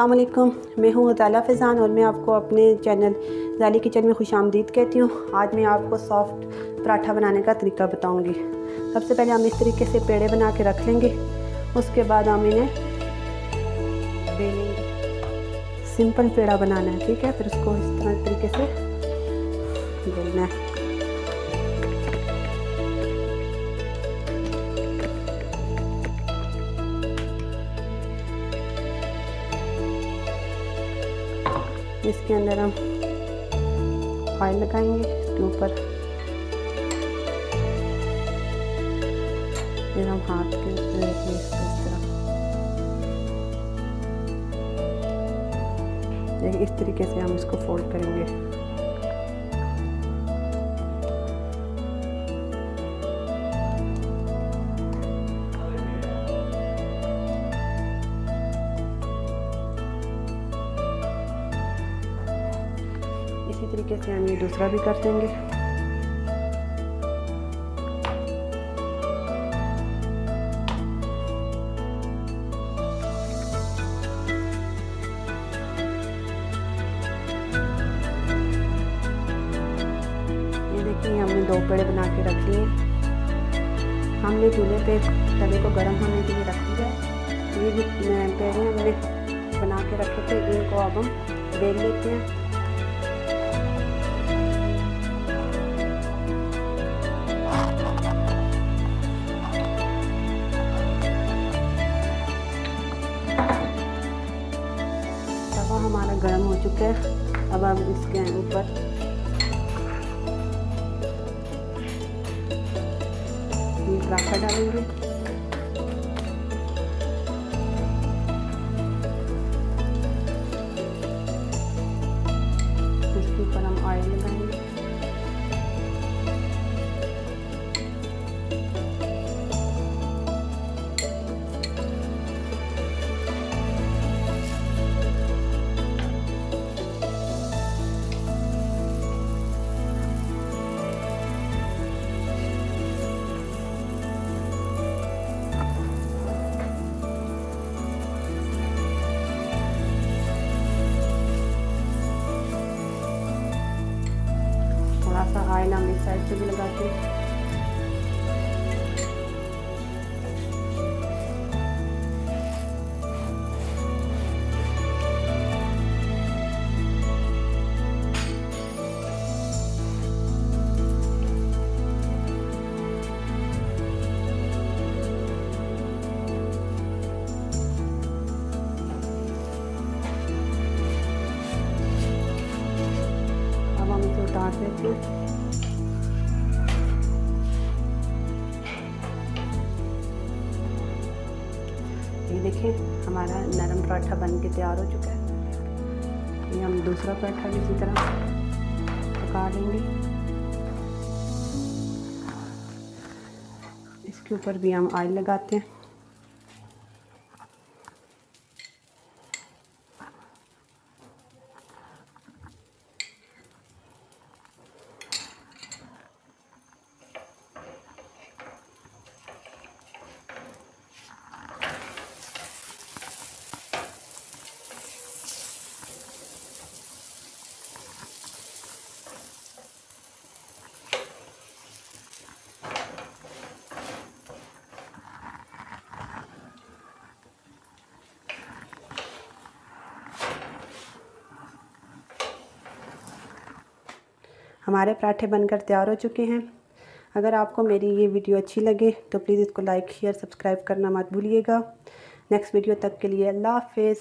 अस्सलाम वालेकुम, मैं हूँ ग़ज़ाला फ़ैज़ान और मैं आपको अपने चैनल ज़ाली किचन में खुशामदीद कहती हूँ। आज मैं आपको सॉफ्ट पराठा बनाने का तरीका बताऊँगी। सबसे पहले हम इस तरीके से पेड़े बना के रख लेंगे। उसके बाद हम इन्हें बेलेंगे। सिंपल पेड़ा बनाना है, ठीक है। फिर उसको इस तरह तरीके से बेलना है। इसके अंदर हम ऑयल लगाएंगे, इसके ऊपर फिर हम हाथ के ऊपर इस तरह इस तरीके से हम इसको फोल्ड करेंगे। इसी तरीके से हम ये दूसरा भी कर देंगे। ये देखिए हमने दो पेड़े बना के रख लिए। हमने चूल्हे पे तवे को गर्म होने के लिए रख दिया। ये जो पेड़े हमने बना के रखे थे इनको अब हम बेल लेते हैं। तवा हमारा गर्म हो चुका है। अब हम इसके ऊपर ये पराठा डालेंगे। इसके ऊपर हम ऑयल लगाएंगे। थोड़ा सा ऑयल हम इस साइड से भी लगाते हैं। अब हम इसे उतार देते हैं। ये देखिए हमारा नरम पराठा बन के तैयार हो चुका है। ये हम दूसरा पराठा भी इसी तरह पका लेंगे। इसके ऊपर भी हम ऑयल लगाते हैं। हमारे पराठे बनकर तैयार हो चुके हैं। अगर आपको मेरी ये वीडियो अच्छी लगे तो प्लीज़ इसको लाइक शेयर सब्सक्राइब करना मत भूलिएगा। नेक्स्ट वीडियो तक के लिए अल्लाह हाफ़िज़।